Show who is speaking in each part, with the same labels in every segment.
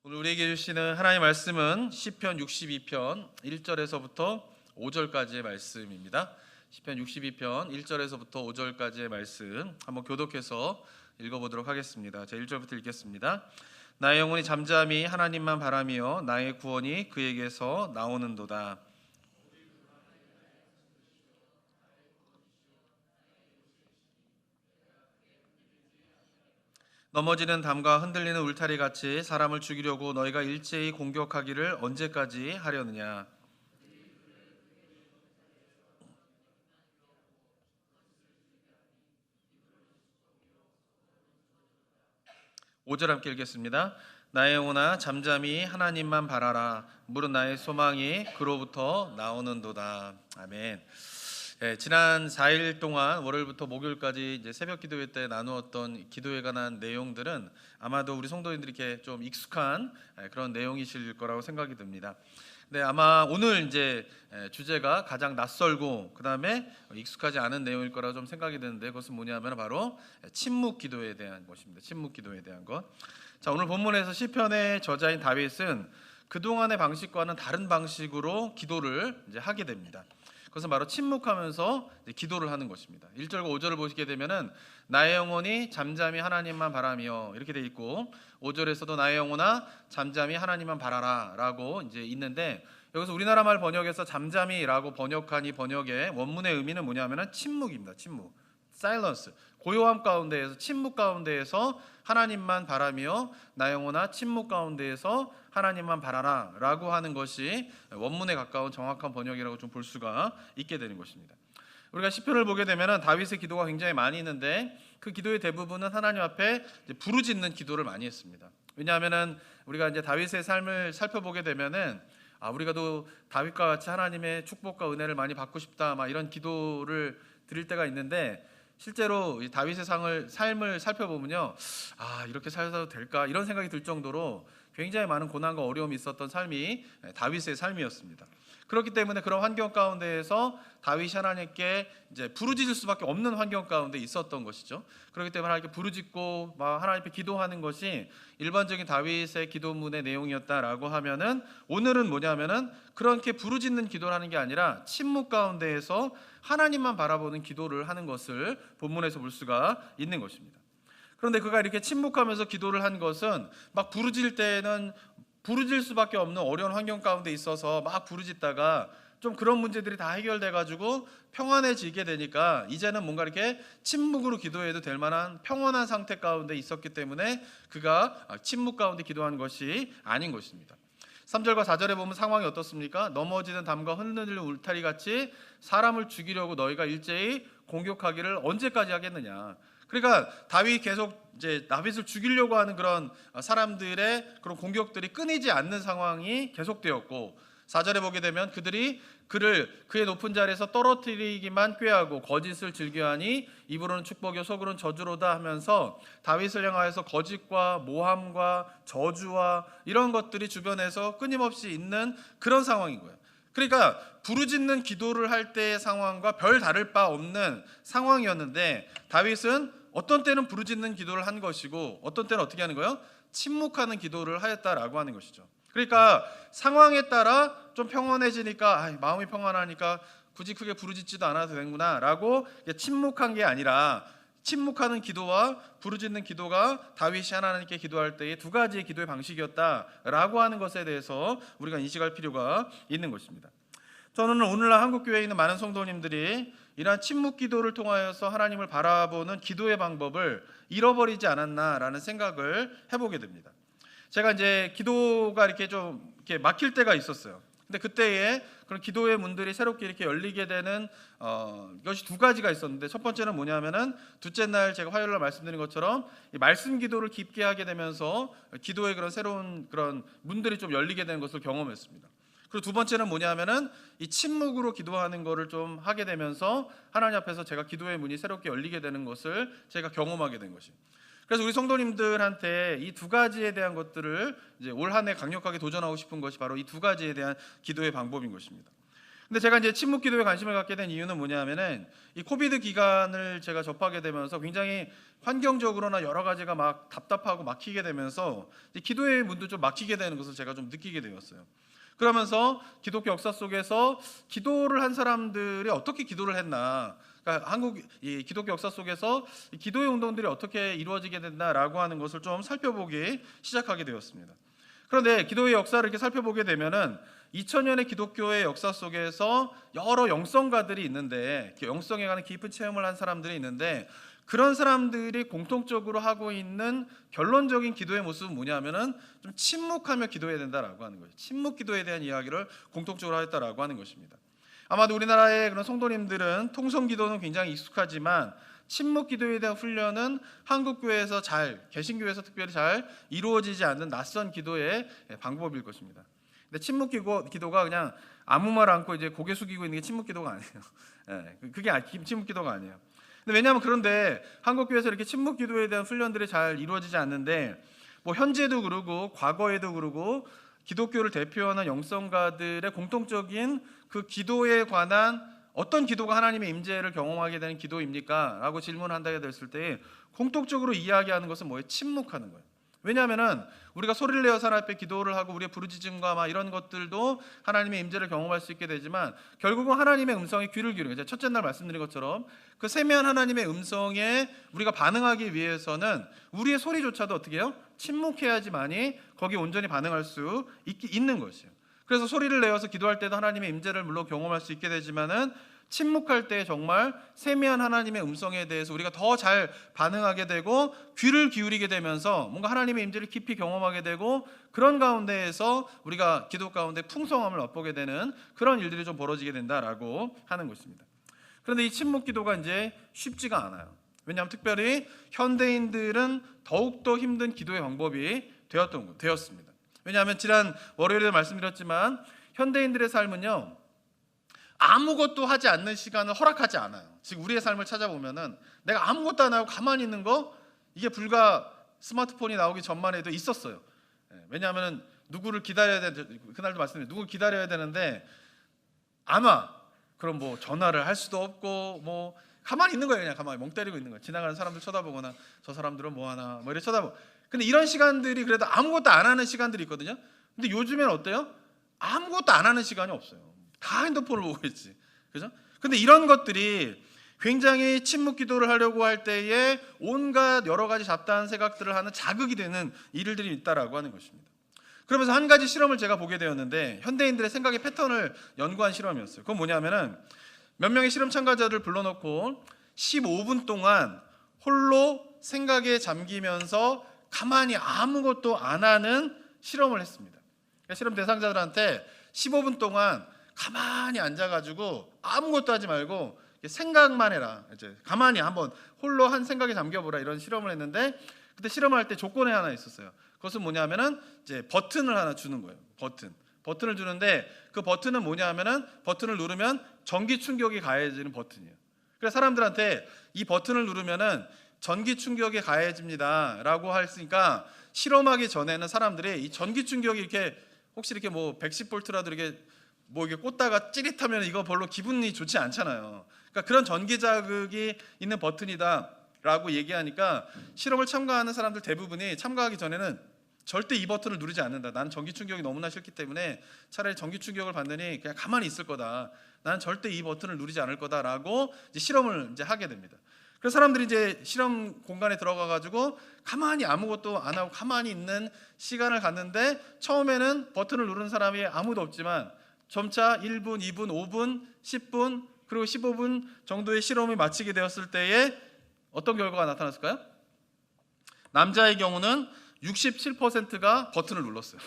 Speaker 1: 오늘 우리에게 주시는 하나님의 말씀은 시편 62편 1절에서부터 5절까지의 말씀입니다. 시편 62편 1절에서부터 5절까지의 말씀 한번 교독해서 읽어보도록 하겠습니다. 제 1절부터 읽겠습니다. 나의 영혼이 잠잠히 하나님만 바라며 나의 구원이 그에게서 나오는도다. 넘어지는 담과 흔들리는 울타리 같이 사람을 죽이려고 너희가 일제히 공격하기를 언제까지 하려느냐. 5절 함께 읽겠습니다. 나의 영혼아 잠잠히 하나님만 바라라. 물은 나의 소망이 그로부터 나오는도다. 아멘. 지난 4일 동안 월요일부터 목요일까지 이제 새벽 기도회 때 나누었던 기도에 관한 내용들은 아마도 우리 성도님들께 좀 익숙한 그런 내용이실 거라고 생각이 듭니다. 네, 아마 오늘 이제 주제가 가장 낯설고 그 다음에 익숙하지 않은 내용일 거라고 좀 생각이 드는데 그것은 뭐냐면 바로 침묵 기도에 대한 것입니다. 침묵 기도에 대한 것. 자, 오늘 본문에서 시편의 저자인 다윗은 그동안의 방식과는 다른 방식으로 기도를 이제 하게 됩니다. 그것은 바로 침묵하면서 기도를 하는 것입니다. 1절과 5절을 보시게 되면은 나의 영혼이 잠잠히 하나님만 바라며 이렇게 돼 있고 5절에서도 나의 영혼아 잠잠히 하나님만 바라라 라고 이제 있는데 여기서 우리나라 말 번역에서 잠잠히라고 번역한 이 번역의 원문의 의미는 뭐냐면은 침묵입니다. 침묵. silence. 고요함 가운데에서 침묵 가운데에서 하나님만 바라며 나의 영혼아 침묵 가운데에서 하나님만 바라라 라고 하는 것이 원문에 가까운 정확한 번역이라고 좀 볼 수가 있게 되는 것입니다. 우리가 시편을 보게 되면 다윗의 기도가 굉장히 많이 있는데 그 기도의 대부분은 하나님 앞에 부르짖는 기도를 많이 했습니다. 왜냐하면은 우리가 이제 다윗의 삶을 살펴보게 되면은 우리가 또 다윗과 같이 하나님의 축복과 은혜를 많이 받고 싶다 막 이런 기도를 드릴 때가 있는데 실제로 이 다윗의 삶을 살펴보면요, 이렇게 살아도 될까 이런 생각이 들 정도로 굉장히 많은 고난과 어려움이 있었던 삶이 다윗의 삶이었습니다. 그렇기 때문에 그런 환경 가운데에서 다윗이 하나님께 이제 부르짖을 수밖에 없는 환경 가운데 있었던 것이죠. 그렇기 때문에 하나님께 부르짖고 막 하나님께 기도하는 것이 일반적인 다윗의 기도문의 내용이었다라고 하면은 오늘은 뭐냐면은 그렇게 부르짖는 기도를 하는 게 아니라 침묵 가운데에서 하나님만 바라보는 기도를 하는 것을 본문에서 볼 수가 있는 것입니다. 그런데 그가 이렇게 침묵하면서 기도를 한 것은 막 부르짖을 때는 부르짖을 수밖에 없는 어려운 환경 가운데 있어서 막 부르짖다가 좀 그런 문제들이 다 해결돼 가지고 평안해지게 되니까 이제는 뭔가 이렇게 침묵으로 기도해도 될 만한 평온한 상태 가운데 있었기 때문에 그가 침묵 가운데 기도한 것이 아닌 것입니다. 3절과 4절에 보면 상황이 어떻습니까? 넘어지는 담과 흔들리는 울타리 같이 사람을 죽이려고 너희가 일제히 공격하기를 언제까지 하겠느냐. 그러니까 다윗이 계속 이제 다윗을 죽이려고 하는 그런 사람들의 그런 공격들이 끊이지 않는 상황이 계속되었고 4절에 보게 되면 그들이 그의 높은 자리에서 떨어뜨리기만 꾀하고 거짓을 즐겨하니 입으로는 축복이요 속으로는 저주로다 하면서 다윗을 향하여서 거짓과 모함과 저주와 이런 것들이 주변에서 끊임없이 있는 그런 상황인 거예요. 그러니까 부르짖는 기도를 할 때의 상황과 별 다를 바 없는 상황이었는데 다윗은 어떤 때는 부르짖는 기도를 한 것이고 어떤 때는 어떻게 하는 거예요? 침묵하는 기도를 하였다라고 하는 것이죠. 그러니까 상황에 따라 좀 평온해지니까 마음이 평안하니까 굳이 크게 부르짖지도 않아도 되는구나 라고 침묵한 게 아니라 침묵하는 기도와 부르짖는 기도가 다윗이 하나님께 기도할 때의 두 가지의 기도의 방식이었다라고 하는 것에 대해서 우리가 인식할 필요가 있는 것입니다. 저는 오늘날 한국교회에 있는 많은 성도님들이 이러한 침묵 기도를 통하여서 하나님을 바라보는 기도의 방법을 잃어버리지 않았나라는 생각을 해보게 됩니다. 제가 이제 기도가 이렇게 좀 이렇게 막힐 때가 있었어요. 근데 그때에 그런 기도의 문들이 새롭게 이렇게 열리게 되는 것이 두 가지가 있었는데 첫 번째는 뭐냐면은 둘째 날 제가 화요일 날 말씀드린 것처럼 이 말씀 기도를 깊게 하게 되면서 기도의 그런 새로운 그런 문들이 좀 열리게 되는 것을 경험했습니다. 그리고 두 번째는 뭐냐면은 이 침묵으로 기도하는 것을 좀 하게 되면서 하나님 앞에서 제가 기도의 문이 새롭게 열리게 되는 것을 제가 경험하게 된 것입니다. 그래서 우리 성도님들한테 이 두 가지에 대한 것들을 이제 올 한 해 강력하게 도전하고 싶은 것이 바로 이 두 가지에 대한 기도의 방법인 것입니다. 근데 제가 이제 침묵 기도에 관심을 갖게 된 이유는 뭐냐면은 이 코비드 기간을 제가 접하게 되면서 굉장히 환경적으로나 여러 가지가 막 답답하고 막히게 되면서 이제 기도의 문도 좀 막히게 되는 것을 제가 좀 느끼게 되었어요. 그러면서 기독교 역사 속에서 기도를 한 사람들이 어떻게 기도를 했나, 그러니까 한국 이 기독교 역사 속에서 이 기도의 운동들이 어떻게 이루어지게 됐나라고 하는 것을 좀 살펴보기 시작하게 되었습니다. 그런데 기도의 역사를 이렇게 살펴보게 되면은 2000년의 기독교의 역사 속에서 여러 영성가들이 있는데, 영성에 관한 깊은 체험을 한 사람들이 있는데, 그런 사람들이 공통적으로 하고 있는 결론적인 기도의 모습은 뭐냐면은 좀 침묵하며 기도해야 된다라고 하는 거예요. 침묵 기도에 대한 이야기를 공통적으로 하였다라고 하는 것입니다. 아마도 우리나라의 그런 성도님들은 통성 기도는 굉장히 익숙하지만 침묵 기도에 대한 훈련은 한국 교회에서 개신교에서 특별히 잘 이루어지지 않는 낯선 기도의 방법일 것입니다. 근데 침묵 기도가 그냥 아무 말 않고 이제 고개 숙이고 있는 게 침묵 기도가 아니에요. 그게 침묵 기도가 아니에요. 근데 왜냐하면 그런데 한국 교회에서 이렇게 침묵 기도에 대한 훈련들이 잘 이루어지지 않는데, 뭐 현재도 그러고 과거에도 그러고 기독교를 대표하는 영성가들의 공통적인 그 기도에 관한 어떤 기도가 하나님의 임재를 경험하게 되는 기도입니까? 라고 질문한다게 됐을 때 공통적으로 이야기하는 것은 뭐예요? 침묵하는 거예요. 왜냐하면은 우리가 소리를 내어서 하나님 앞에 기도를 하고 우리의 부르짖음과 막 이런 것들도 하나님의 임재를 경험할 수 있게 되지만, 결국은 하나님의 음성에 귀를 기울이는 거죠. 첫째 날 말씀드린 것처럼 그 세미한 하나님의 음성에 우리가 반응하기 위해서는 우리의 소리조차도 어떻게 해요? 침묵해야지만이 거기에 온전히 반응할 수 있는 것이에요. 그래서 소리를 내어서 기도할 때도 하나님의 임재를 물론 경험할 수 있게 되지만은, 침묵할 때 정말 세미한 하나님의 음성에 대해서 우리가 더 잘 반응하게 되고 귀를 기울이게 되면서 뭔가 하나님의 임재를 깊이 경험하게 되고, 그런 가운데에서 우리가 기도 가운데 풍성함을 맛보게 되는 그런 일들이 좀 벌어지게 된다라고 하는 것입니다. 그런데 이 침묵 기도가 이제 쉽지가 않아요. 왜냐하면 특별히 현대인들은 더욱더 힘든 기도의 방법이 되었습니다. 왜냐하면 지난 월요일에 말씀드렸지만 현대인들의 삶은요, 아무것도 하지 않는 시간을 허락하지 않아요. 지금 우리의 삶을 찾아보면은 내가 아무것도 안 하고 가만히 있는 거, 이게 불과 스마트폰이 나오기 전만 해도 있었어요. 왜냐하면 누구를 기다려야 그날도 말씀드렸는데 누구를 기다려야 되는데 안 와. 그럼 뭐 전화를 할 수도 없고 뭐 가만히 있는 거예요. 그냥 가만히 멍 때리고 있는 거예요. 지나가는 사람들 쳐다보거나 저 사람들은 뭐 하나 뭐 이렇게 쳐다보고. 근데 이런 시간들이 그래도 아무것도 안 하는 시간들이 있거든요. 근데 요즘엔 어때요? 아무것도 안 하는 시간이 없어요. 다 핸드폰을 보고 있지. 그죠? 근데 이런 것들이 굉장히 침묵 기도를 하려고 할 때에 온갖 여러 가지 잡다한 생각들을 하는 자극이 되는 일들이 있다라고 하는 것입니다. 그러면서 한 가지 실험을 제가 보게 되었는데, 현대인들의 생각의 패턴을 연구한 실험이었어요. 그건 뭐냐면은 몇 명의 실험 참가자들을 불러놓고 15분 동안 홀로 생각에 잠기면서 가만히 아무것도 안 하는 실험을 했습니다. 그러니까 실험 대상자들한테 15분 동안 가만히 앉아가지고 아무것도 하지 말고 생각만 해라. 이제 가만히 한번 홀로 한 생각에 잠겨보라, 이런 실험을 했는데, 그때 실험을 할 때 조건이 하나 있었어요. 그것은 뭐냐면은 이제 버튼을 하나 주는 거예요. 버튼을 주는데 그 버튼은 뭐냐면은 버튼을 누르면 전기 충격이 가해지는 버튼이에요. 그래서 사람들한테 이 버튼을 누르면은 전기 충격이 가해집니다라고 했으니까, 실험하기 전에는 사람들이 이 전기 충격이 이렇게 혹시 이렇게 뭐 110볼트라도 이렇게 뭐 이게 꽂다가 찌릿하면 이거 별로 기분이 좋지 않잖아요. 그러니까 그런 전기 자극이 있는 버튼이다라고 얘기하니까 실험을 참가하는 사람들 대부분이 참가하기 전에는 절대 이 버튼을 누르지 않는다. 나는 전기 충격이 너무나 싫기 때문에 차라리 전기 충격을 받느니 그냥 가만히 있을 거다. 나는 절대 이 버튼을 누르지 않을 거다라고 이제 실험을 이제 하게 됩니다. 그래서 사람들이 이제 실험 공간에 들어가 가지고 가만히 아무것도 안 하고 가만히 있는 시간을 갖는데, 처음에는 버튼을 누르는 사람이 아무도 없지만 점차 1분, 2분, 5분, 10분, 그리고 15분 정도의 실험이 마치게 되었을 때에 어떤 결과가 나타났을까요? 남자의 경우는 67%가 버튼을 눌렀어요.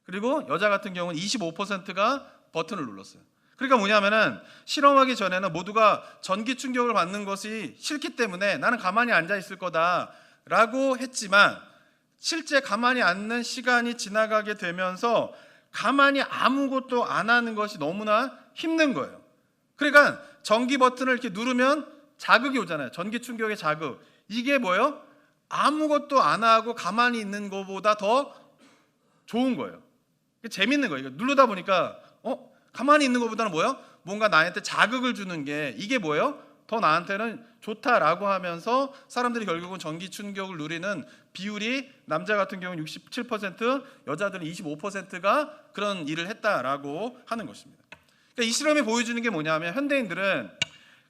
Speaker 1: 그리고 여자 같은 경우는 25%가 버튼을 눌렀어요. 그러니까 뭐냐면은 실험하기 전에는 모두가 전기 충격을 받는 것이 싫기 때문에 나는 가만히 앉아 있을 거다라고 했지만, 실제 가만히 앉는 시간이 지나가게 되면서 가만히 아무것도 안 하는 것이 너무나 힘든 거예요. 그러니까 전기 버튼을 이렇게 누르면 자극이 오잖아요. 전기 충격의 자극. 이게 뭐예요? 아무것도 안 하고 가만히 있는 것보다 더 좋은 거예요. 재밌는 거예요. 누르다 보니까 가만히 있는 것보다는 뭐예요? 뭔가 나한테 자극을 주는 게 이게 뭐예요? 더 나한테는 좋다라고 하면서 사람들이 결국은 전기 충격을 누리는 비율이 남자 같은 경우는 67%, 여자들은 25%가 그런 일을 했다라고 하는 것입니다. 그러니까 이 실험이 보여주는 게 뭐냐면 현대인들은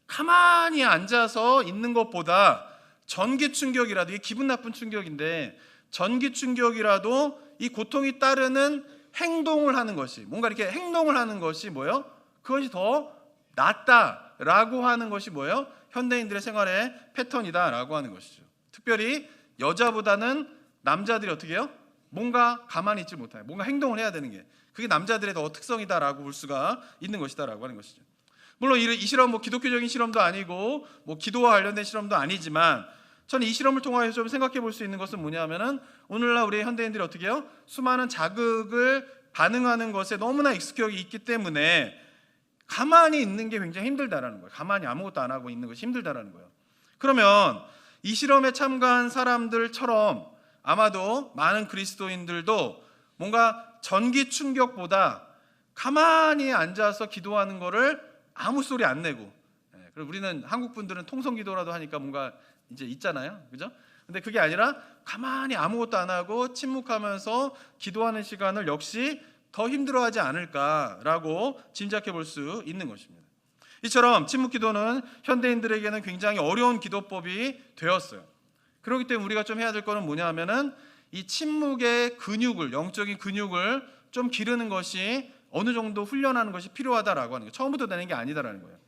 Speaker 1: 가만히 앉아서 있는 것보다 전기 충격이라도, 이게 기분 나쁜 충격인데 전기 충격이라도 이 고통이 따르는 행동을 하는 것이, 뭔가 이렇게 행동을 하는 것이 뭐예요? 그것이 더 낫다라고 하는 것이 뭐예요? 현대인들의 생활의 패턴이다라고 하는 것이죠. 특별히 여자보다는 남자들이 어떻게 해요? 뭔가 가만히 있지 못해요. 뭔가 행동을 해야 되는 게, 그게 남자들의 더 특성이다라고 볼 수가 있는 것이다라고 하는 것이죠. 물론 이 실험 뭐 기독교적인 실험도 아니고 뭐 기도와 관련된 실험도 아니지만, 저는 이 실험을 통하여 좀 생각해 볼 수 있는 것은 뭐냐면은 오늘날 우리 현대인들이 어떻게 해요? 수많은 자극을 반응하는 것에 너무나 익숙하게 있기 때문에 가만히 있는 게 굉장히 힘들다라는 거예요. 가만히 아무것도 안 하고 있는 것이 힘들다라는 거예요. 그러면 이 실험에 참가한 사람들처럼 아마도 많은 그리스도인들도 뭔가 전기 충격보다 가만히 앉아서 기도하는 거를 아무 소리 안 내고, 그리고 우리는 한국 분들은 통성 기도라도 하니까 뭔가 이제 있잖아요, 그죠? 근데 그게 아니라 가만히 아무것도 안 하고 침묵하면서 기도하는 시간을 역시 더 힘들어하지 않을까라고 짐작해 볼 수 있는 것입니다. 이처럼 침묵 기도는 현대인들에게는 굉장히 어려운 기도법이 되었어요. 그렇기 때문에 우리가 좀 해야 될 거는 뭐냐면은 이 침묵의 근육을, 영적인 근육을 좀 기르는 것이, 어느 정도 훈련하는 것이 필요하다라고 하는 거예요. 처음부터 되는 게 아니다라는 거예요.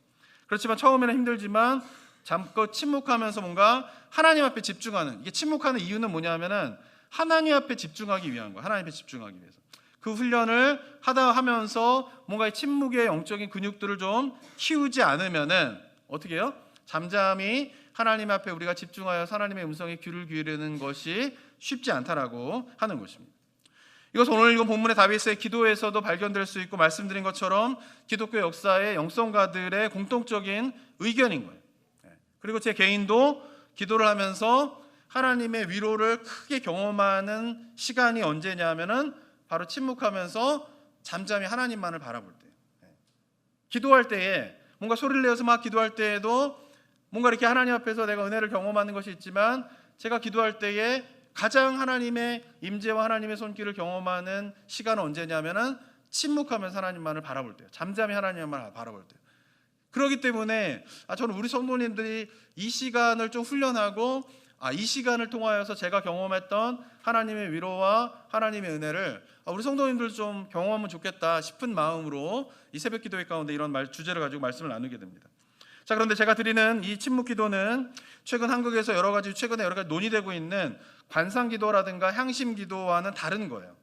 Speaker 1: 그렇지만 처음에는 힘들지만 잠깐 침묵하면서 뭔가 하나님 앞에 집중하는, 이게 침묵하는 이유는 뭐냐면은 하나님 앞에 집중하기 위한 거예요. 하나님 앞에 집중하기 위해서. 그 훈련을 하면서 뭔가 이 침묵의 영적인 근육들을 좀 키우지 않으면은 어떻게 해요? 잠잠히 하나님 앞에 우리가 집중하여 하나님의 음성에 귀를 기울이는 것이 쉽지 않다라고 하는 것입니다. 이것은 오늘 읽은 본문의 다윗의 기도에서도 발견될 수 있고, 말씀드린 것처럼 기독교 역사의 영성가들의 공통적인 의견인 거예요. 그리고 제 개인도 기도를 하면서 하나님의 위로를 크게 경험하는 시간이 언제냐면은 바로 침묵하면서 잠잠히 하나님만을 바라볼 때, 기도할 때에 뭔가 소리를 내어서 막 기도할 때에도 뭔가 이렇게 하나님 앞에서 내가 은혜를 경험하는 것이 있지만, 제가 기도할 때에 가장 하나님의 임재와 하나님의 손길을 경험하는 시간은 언제냐면은 침묵하면서 하나님만을 바라볼 때요. 잠잠히 하나님만을 바라볼 때요. 그렇기 때문에 저는 우리 성도님들이 이 시간을 좀 훈련하고, 이 시간을 통하여서 제가 경험했던 하나님의 위로와 하나님의 은혜를 우리 성도님들 좀 경험하면 좋겠다 싶은 마음으로 이 새벽 기도회 가운데 이런 주제를 가지고 말씀을 나누게 됩니다. 자, 그런데 제가 드리는 이 침묵 기도는 최근 한국에서 최근에 여러 가지 논의되고 있는 관상 기도라든가 향심 기도와는 다른 거예요.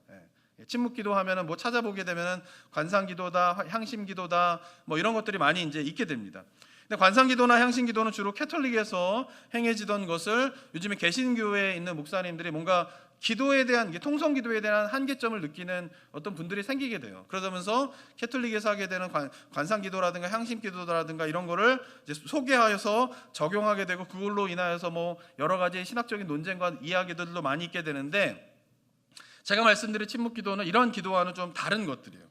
Speaker 1: 침묵 기도하면은 뭐 찾아보게 되면은 관상 기도다, 향심 기도다, 뭐 이런 것들이 많이 이제 있게 됩니다. 근데 관상 기도나 향심 기도는 주로 캐톨릭에서 행해지던 것을 요즘에 개신교회에 있는 목사님들이 뭔가 기도에 대한, 통성 기도에 대한 한계점을 느끼는 어떤 분들이 생기게 돼요. 그러면서 캐톨릭에서 하게 되는 관상 기도라든가 향심 기도라든가 이런 거를 이제 소개하여서 적용하게 되고, 그걸로 인하여서 뭐 여러 가지 신학적인 논쟁과 이야기들도 많이 있게 되는데, 제가 말씀드린 침묵 기도는 이런 기도와는 좀 다른 것들이에요.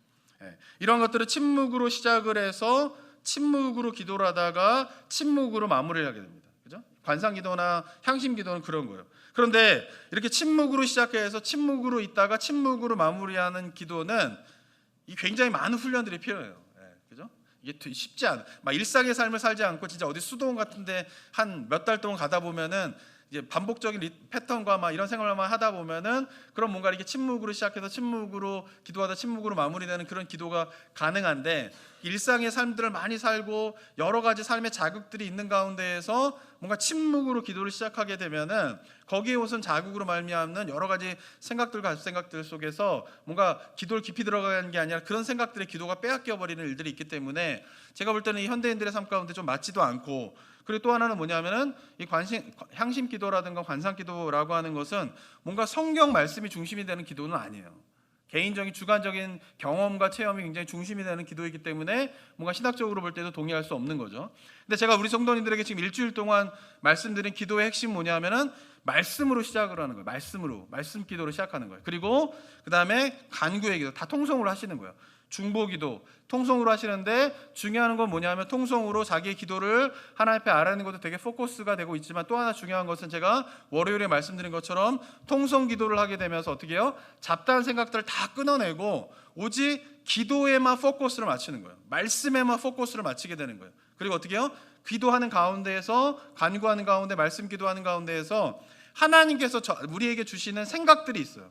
Speaker 1: 이런 것들을 침묵으로 시작을 해서 침묵으로 기도를 하다가 침묵으로 마무리를 하게 됩니다. 그죠? 관상 기도나 향심 기도는 그런 거예요. 그런데 이렇게 침묵으로 시작해서 침묵으로 있다가 침묵으로 마무리하는 기도는 굉장히 많은 훈련들이 필요해요. 그죠? 이게 쉽지 않아. 막 일상의 삶을 살지 않고 진짜 어디 수도원 같은데 한 몇 달 동안 가다 보면은 이제 반복적인 패턴과 막 이런 생활만 하다 보면은, 그럼 뭔가 이렇게 침묵으로 시작해서 침묵으로 기도하다 침묵으로 마무리되는 그런 기도가 가능한데, 일상의 삶들을 많이 살고 여러 가지 삶의 자극들이 있는 가운데에서 뭔가 침묵으로 기도를 시작하게 되면은 거기에 우선 자극으로 말미암는 여러 가지 생각들 속에서 뭔가 기도를 깊이 들어가는 게 아니라 그런 생각들의 기도가 빼앗겨 버리는 일들이 있기 때문에, 제가 볼 때는 이 현대인들의 삶 가운데 좀 맞지도 않고, 그리고 또 하나는 뭐냐면은 이 향심 기도라든가 관상 기도라고 하는 것은 뭔가 성경 말씀이 중심이 되는 기도는 아니에요. 개인적인 주관적인 경험과 체험이 굉장히 중심이 되는 기도이기 때문에 뭔가 신학적으로 볼 때도 동의할 수 없는 거죠. 근데 제가 우리 성도님들에게 지금 일주일 동안 말씀드린 기도의 핵심 뭐냐면은 말씀으로 시작을 하는 거예요. 말씀 기도로 시작하는 거예요. 그리고 그 다음에 간구의 기도, 다 통성으로 하시는 거예요. 중보기도 통성으로 하시는데 중요한 건 뭐냐면 통성으로 자기의 기도를 하나님 앞에 아뢰는 것도 되게 포커스가 되고 있지만 또 하나 중요한 것은 제가 월요일에 말씀드린 것처럼 통성 기도를 하게 되면서 어떻게 해요? 잡다한 생각들을 다 끊어내고 오직 기도에만 포커스를 맞추는 거예요. 말씀에만 포커스를 맞추게 되는 거예요. 그리고 어떻게 해요? 기도하는 가운데에서, 간구하는 가운데, 말씀 기도하는 가운데에서 하나님께서 우리에게 주시는 생각들이 있어요.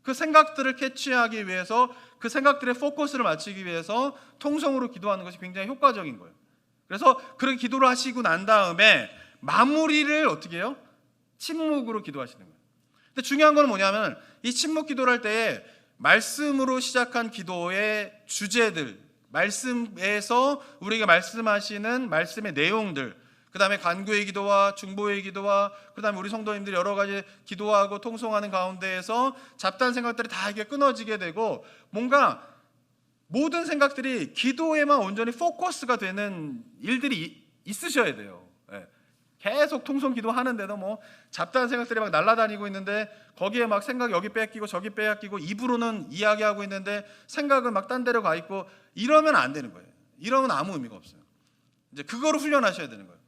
Speaker 1: 그 생각들을 캐치하기 위해서, 그 생각들의 포커스를 맞추기 위해서 통성으로 기도하는 것이 굉장히 효과적인 거예요. 그래서 그렇게 기도를 하시고 난 다음에 마무리를 어떻게 해요? 침묵으로 기도하시는 거예요. 근데 중요한 건 뭐냐면 이 침묵 기도를 할 때에 말씀으로 시작한 기도의 주제들, 말씀에서 우리에게 말씀하시는 말씀의 내용들, 그 다음에 간구의 기도와 중보의 기도와 그 다음에 우리 성도님들이 여러 가지 기도하고 통성하는 가운데에서 잡다한 생각들이 다 이게 끊어지게 되고 뭔가 모든 생각들이 기도에만 온전히 포커스가 되는 일들이 있으셔야 돼요. 계속 통성 기도하는데도 뭐 잡다한 생각들이 막 날아다니고 있는데 거기에 막 생각 여기 빼앗기고 저기 빼앗기고 입으로는 이야기하고 있는데 생각은 막 딴 데로 가 있고 이러면 안 되는 거예요. 이러면 아무 의미가 없어요. 이제 그거를 훈련하셔야 되는 거예요.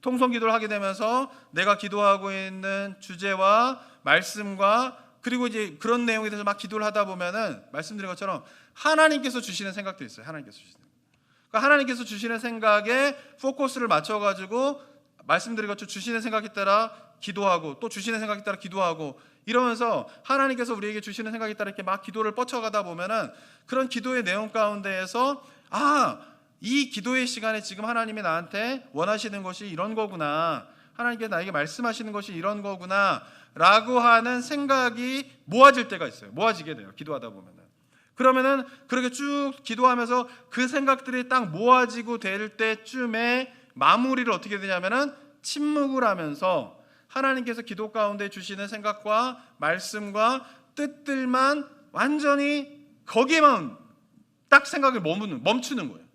Speaker 1: 통성 기도를 하게 되면서 내가 기도하고 있는 주제와 말씀과 그리고 이제 그런 내용에 대해서 막 기도를 하다 보면은 말씀드린 것처럼 하나님께서 주시는 생각도 있어요. 그러니까 하나님께서 주시는 생각에 포커스를 맞춰가지고 말씀드린 것처럼 주시는 생각에 따라 기도하고 또 주시는 생각에 따라 기도하고 이러면서 하나님께서 우리에게 주시는 생각에 따라 이렇게 막 기도를 뻗쳐가다 보면은 그런 기도의 내용 가운데에서 이 기도의 시간에 지금 하나님이 나한테 원하시는 것이 이런 거구나, 하나님께서 나에게 말씀하시는 것이 이런 거구나 라고 하는 생각이 모아질 때가 있어요. 모아지게 돼요. 기도하다 보면은. 그러면은 그렇게 쭉 기도하면서 그 생각들이 딱 모아지고 될 때쯤에 마무리를 어떻게 되냐면은 침묵을 하면서 하나님께서 기도 가운데 주시는 생각과 말씀과 뜻들만 완전히 거기에만 딱 생각을 멈추는 거예요.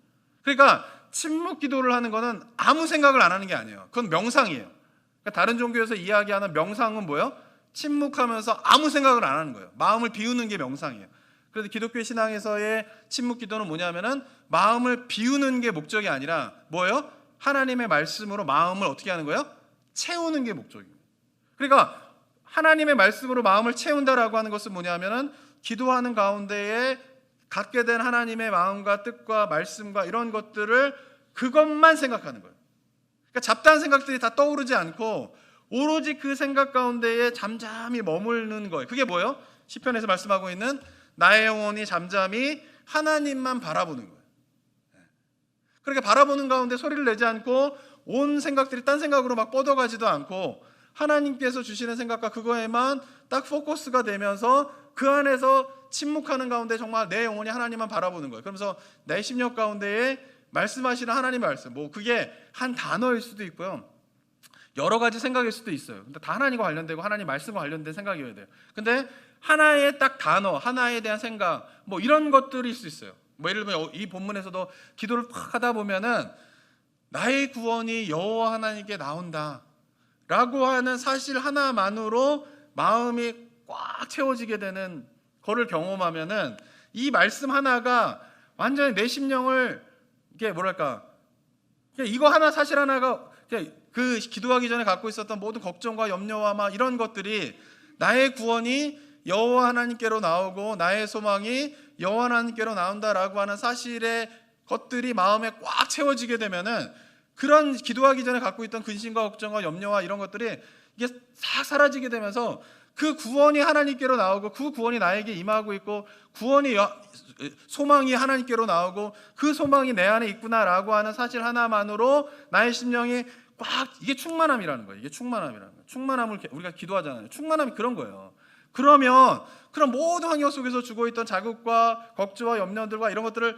Speaker 1: 그러니까 침묵 기도를 하는 거는 아무 생각을 안 하는 게 아니에요. 그건 명상이에요. 그러니까 다른 종교에서 이야기하는 명상은 뭐예요? 침묵하면서 아무 생각을 안 하는 거예요. 마음을 비우는 게 명상이에요. 그래서 기독교 신앙에서의 침묵 기도는 뭐냐면은 마음을 비우는 게 목적이 아니라 뭐예요? 하나님의 말씀으로 마음을 어떻게 하는 거예요? 채우는 게 목적이에요. 그러니까 하나님의 말씀으로 마음을 채운다라고 하는 것은 뭐냐면은 기도하는 가운데에 갖게 된 하나님의 마음과 뜻과 말씀과 이런 것들을 그것만 생각하는 거예요. 그러니까 잡다한 생각들이 다 떠오르지 않고 오로지 그 생각 가운데에 잠잠히 머무르는 거예요. 그게 뭐예요? 시편에서 말씀하고 있는 나의 영혼이 잠잠히 하나님만 바라보는 거예요. 그렇게 바라보는 가운데 소리를 내지 않고 온 생각들이 딴 생각으로 막 뻗어가지도 않고 하나님께서 주시는 생각과 그거에만 딱 포커스가 되면서 그 안에서 침묵하는 가운데 정말 내 영혼이 하나님만 바라보는 거예요. 그러면서 내 심령 가운데에 말씀하시는 하나님의 말씀, 뭐 그게 한 단어일 수도 있고요, 여러 가지 생각일 수도 있어요. 근데 다 하나님과 관련되고 하나님 말씀과 관련된 생각이어야 돼요. 근데 하나의 딱 단어, 하나에 대한 생각, 뭐 이런 것들일 수 있어요. 뭐 예를 들면 이 본문에서도 기도를 팍 하다 보면은 나의 구원이 여호와 하나님께 나온다 라고 하는 사실 하나만으로 마음이 꽉 채워지게 되는 거를 경험하면은 이 말씀 하나가 완전히 내 심령을 이게 뭐랄까, 이거 하나 사실 하나가 그 기도하기 전에 갖고 있었던 모든 걱정과 염려와 막 이런 것들이 나의 구원이 여호와 하나님께로 나오고 나의 소망이 여호와 하나님께로 나온다라고 하는 사실의 것들이 마음에 꽉 채워지게 되면은 그런 기도하기 전에 갖고 있던 근심과 걱정과 염려와 이런 것들이 이게 싹 사라지게 되면서 그 구원이 하나님께로 나오고 그 구원이 나에게 임하고 있고 구원이 소망이 하나님께로 나오고 그 소망이 내 안에 있구나라고 하는 사실 하나만으로 나의 심령이 꽉, 이게 충만함이라는 거예요. 이게 충만함이라는 거예요. 충만함을 우리가 기도하잖아요. 충만함이 그런 거예요. 그러면 그런 모든 환경 속에서 주고 있던 자극과 걱정과 염려들과 이런 것들을,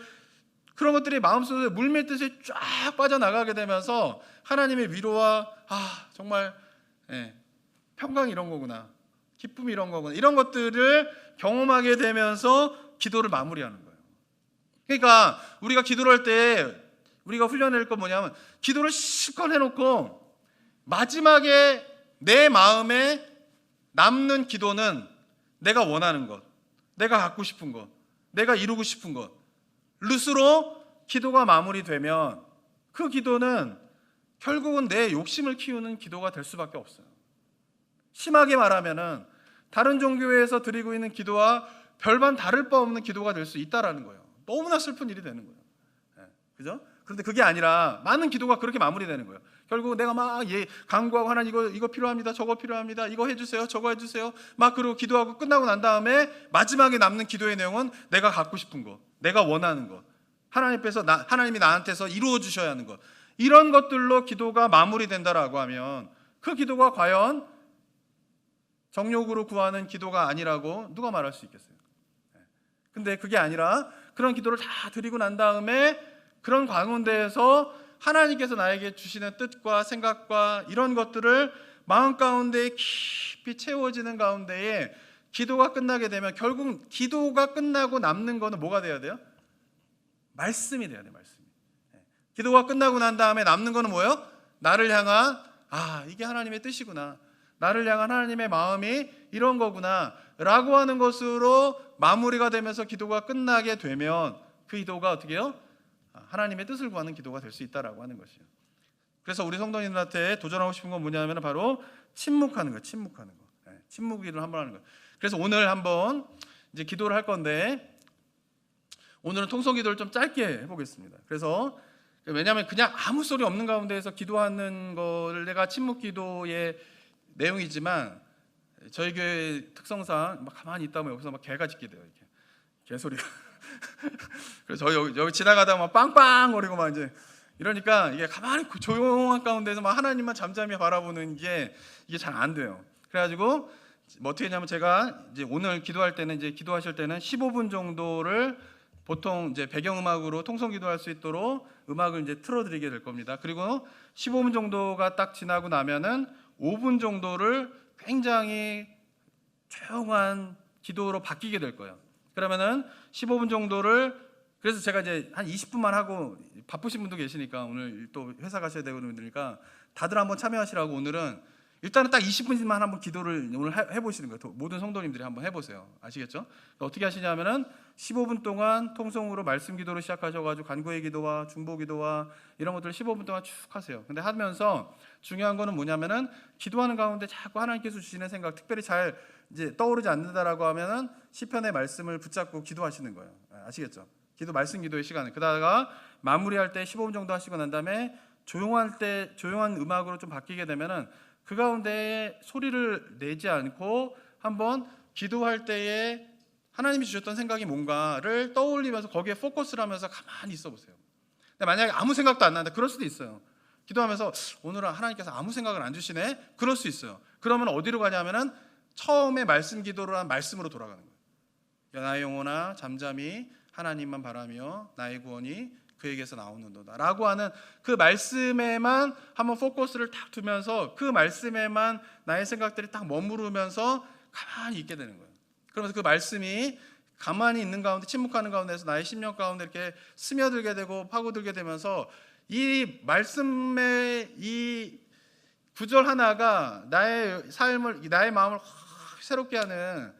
Speaker 1: 그런 것들이 마음속에 물밀듯이 쫙 빠져나가게 되면서 하나님의 위로와 정말 평강이 이런 거구나, 기쁨이 이런 거구나, 이런 것들을 경험하게 되면서 기도를 마무리하는 거예요. 그러니까 우리가 기도를 할 때 우리가 훈련할 건 뭐냐면 기도를 실컷 해놓고 마지막에 내 마음에 남는 기도는 내가 원하는 것, 내가 갖고 싶은 것, 내가 이루고 싶은 것, 룻으로 기도가 마무리되면 그 기도는 결국은 내 욕심을 키우는 기도가 될 수밖에 없어요. 심하게 말하면은 다른 종교에서 드리고 있는 기도와 별반 다를 바 없는 기도가 될 수 있다라는 거예요. 너무나 슬픈 일이 되는 거예요. 그죠? 그런데 그게 아니라 많은 기도가 그렇게 마무리되는 거예요. 결국 내가 막 간구하고 하나님 이거 필요합니다. 저거 필요합니다. 이거 해주세요. 저거 해주세요. 막 그러고 기도하고 끝나고 난 다음에 마지막에 남는 기도의 내용은 내가 갖고 싶은 거, 내가 원하는 거, 하나님이 나한테서 이루어 주셔야 하는 것, 이런 것들로 기도가 마무리된다라고 하면 그 기도가 과연 정욕으로 구하는 기도가 아니라고 누가 말할 수 있겠어요? 근데 그게 아니라 그런 기도를 다 드리고 난 다음에 그런 가운데에서 하나님께서 나에게 주시는 뜻과 생각과 이런 것들을 마음 가운데 깊이 채워지는 가운데에 기도가 끝나게 되면 결국 기도가 끝나고 남는 거는 뭐가 돼야 돼요? 말씀이 돼야 돼요. 말씀이. 기도가 끝나고 난 다음에 남는 거는 뭐예요? 나를 향한 이게 하나님의 뜻이구나, 나를 향한 하나님의 마음이 이런 거구나 라고 하는 것으로 마무리가 되면서 기도가 끝나게 되면 그 기도가 어떻게 해요? 하나님의 뜻을 구하는 기도가 될 수 있다라고 하는 것이에요. 그래서 우리 성도님들한테 도전하고 싶은 건 뭐냐면 바로 침묵하는 거예요. 침묵하는 거. 침묵 기도를 한번 하는 거예요. 그래서 오늘 한번 이제 기도를 할 건데 오늘은 통성 기도를 좀 짧게 해보겠습니다. 그래서 왜냐하면 그냥 아무 소리 없는 가운데에서 기도하는 거를 내가 침묵 기도의 내용이지만 저희 교회 특성상 막 가만히 있다 보면 여기서 막 개가 짖게 돼요. 이렇게 개소리가. 그래서 저희 여기 지나가다가 막 빵빵거리고 막 이제 이러니까 이게 가만히 조용한 가운데서 막 하나님만 잠잠히 바라보는 게 이게 잘 안 돼요. 그래가지고 뭐 어떻게 했냐면 제가 이제 오늘 기도할 때는 이제 기도하실 때는 15분 정도를 보통 이제 배경음악으로 통성 기도할 수 있도록 음악을 이제 틀어드리게 될 겁니다. 그리고 15분 정도가 딱 지나고 나면은 5분 정도를 굉장히 조용한 기도로 바뀌게 될 거예요. 그러면은 15분 정도를, 그래서 제가 이제 한 20분만 하고, 바쁘신 분도 계시니까 오늘 또 회사 가셔야 되고 그러니까 다들 한번 참여하시라고 오늘은 일단은 딱 20분만 한번 기도를 오늘 해보시는 거예요. 모든 성도님들이 한번 해보세요. 아시겠죠? 어떻게 하시냐면은 15분 동안 통성으로 말씀 기도로 시작하셔가지고 간구의 기도와 중보 기도와 이런 것들을 15분 동안 쭉 하세요. 근데 하면서 중요한 거는 뭐냐면은 기도하는 가운데 자꾸 하나님께서 주시는 생각, 특별히 잘 이제 떠오르지 않는다라고 하면은 시편의 말씀을 붙잡고 기도하시는 거예요. 아시겠죠? 말씀 기도의 시간을 그러다가 마무리할 때 15분 정도 하시고 난 다음에 조용한 음악으로 좀 바뀌게 되면은 그 가운데 소리를 내지 않고 한번 기도할 때에 하나님이 주셨던 생각이 뭔가를 떠올리면서 거기에 포커스를 하면서 가만히 있어 보세요. 근데 만약에 아무 생각도 안 나는데, 그럴 수도 있어요. 기도하면서 오늘은 하나님께서 아무 생각을 안 주시네? 그럴 수 있어요. 그러면 어디로 가냐면은 처음에 말씀 기도를 한 말씀으로 돌아가는 거예요. 나의 영혼아 잠잠히 하나님만 바라며 나의 구원이 그에게서 나오는도다 라고 하는 그 말씀에만 한번 포커스를 딱 두면서 그 말씀에만 나의 생각들이 딱 머무르면서 가만히 있게 되는 거예요. 그러면서 그 말씀이 가만히 있는 가운데, 침묵하는 가운데서 나의 심령 가운데 이렇게 스며들게 되고 파고들게 되면서 이 말씀의 이 구절 하나가 나의 삶을, 나의 마음을 확 새롭게 하는,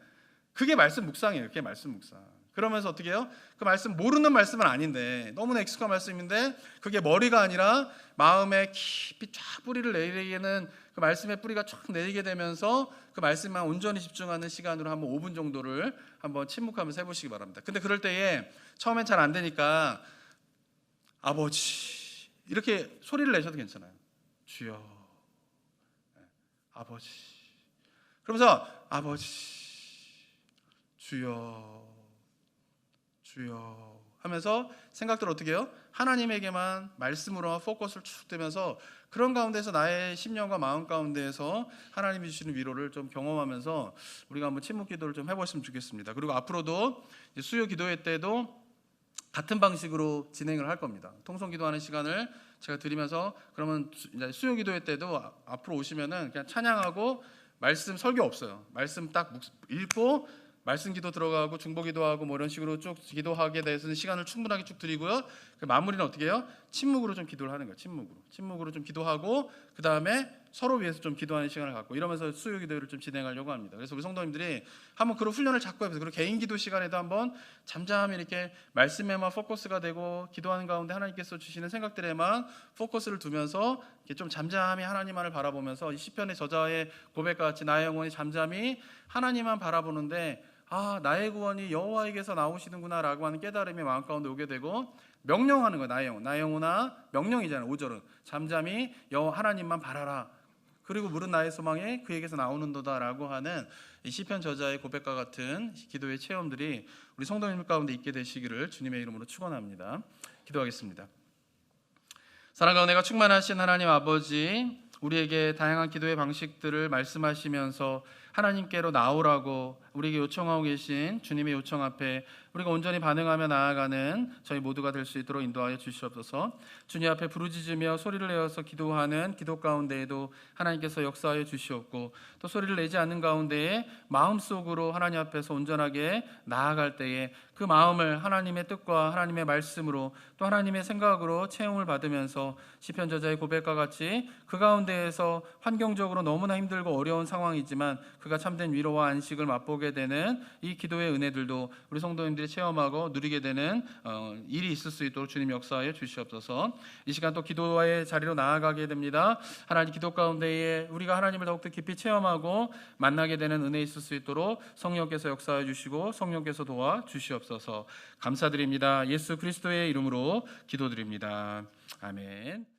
Speaker 1: 그게 말씀 묵상이에요. 그게 말씀 묵상. 그러면서 어떻게 해요? 그 말씀, 모르는 말씀은 아닌데 너무나 익숙한 말씀인데 그게 머리가 아니라 마음에 깊이 쫙 뿌리를 내리는, 그 말씀의 뿌리가 쫙 내리게 되면서 그 말씀만 온전히 집중하는 시간으로 한번 5분 정도를 한번 침묵하면서 해보시기 바랍니다. 근데 그럴 때에 처음엔 잘 안 되니까 아버지 이렇게 소리를 내셔도 괜찮아요. 주여, 아버지, 그러면서 아버지, 주여, 주여 하면서 생각들 어떻게 해요? 하나님에게만 말씀으로 포커스를 쭉 두면서 그런 가운데서 나의 심령과 마음 가운데에서 하나님이 주시는 위로를 좀 경험하면서 우리가 한번 침묵 기도를 좀 해보시면 좋겠습니다. 그리고 앞으로도 수요 기도회 때도 같은 방식으로 진행을 할 겁니다. 통성 기도하는 시간을 제가 드리면서, 그러면 수요 기도회 때도 앞으로 오시면은 그냥 찬양하고 말씀 설교 없어요. 말씀 딱 읽고 말씀 기도 들어가고 중보 기도하고 뭐 이런 식으로 쭉 기도하게 돼서는 시간을 충분하게 쭉 드리고요. 그 마무리는 어떻게 해요? 침묵으로 좀 기도를 하는 거예요. 침묵으로 좀 기도하고 그 다음에 서로 위해서 좀 기도하는 시간을 갖고 이러면서 수요 기도를 좀 진행하려고 합니다. 그래서 우리 성도님들이 한번 그런 훈련을 자꾸 해보세요. 그리고 개인 기도 시간에도 한번 잠잠히 이렇게 말씀에만 포커스가 되고 기도하는 가운데 하나님께서 주시는 생각들에만 포커스를 두면서 이렇게 좀 잠잠히 하나님만을 바라보면서 이 시편의 저자의 고백과 같이 나의 영혼이 잠잠히 하나님만 바라보는데 나의 구원이 여호와에게서 나오시는구나라고 하는 깨달음이 마음 가운데 오게 되고 명령하는 거예요. 나의 영혼아, 명령이잖아요. 5절은 잠잠히 하나님만 바라라. 그리고 물은 나의 소망에 그에게서 나오는도다라고 하는 이 시편 저자의 고백과 같은 기도의 체험들이 우리 성도님 가운데 있게 되시기를 주님의 이름으로 축원합니다. 기도하겠습니다. 사랑과 은혜가 충만하신 하나님 아버지, 우리에게 다양한 기도의 방식들을 말씀하시면서 하나님께로 나오라고 우리에게 요청하고 계신 주님의 요청 앞에 우리가 온전히 반응하며 나아가는 저희 모두가 될 수 있도록 인도하여 주시옵소서. 주님 앞에 부르짖으며 소리를 내어서 기도하는 기도 가운데에도 하나님께서 역사하여 주시옵고, 또 소리를 내지 않는 가운데에 마음속으로 하나님 앞에서 온전하게 나아갈 때에 그 마음을 하나님의 뜻과 하나님의 말씀으로 또 하나님의 생각으로 체험을 받으면서 시편 저자의 고백과 같이 그 가운데에서 환경적으로 너무나 힘들고 어려운 상황이지만 그가 참된 위로와 안식을 맛보게 되는 이 기도의 은혜들도 우리 성도님들이 체험하고 누리게 되는 일이 있을 수 있도록 주님 역사하여 주시옵소서. 이 시간 또 기도의 자리로 나아가게 됩니다. 하나님 기도 가운데에 우리가 하나님을 더욱더 깊이 체험하고 만나게 되는 은혜 있을 수 있도록 성령께서 역사하여 주시고 성령께서 도와 주시옵소서. 감사드립니다. 예수 그리스도의 이름으로 기도드립니다. 아멘.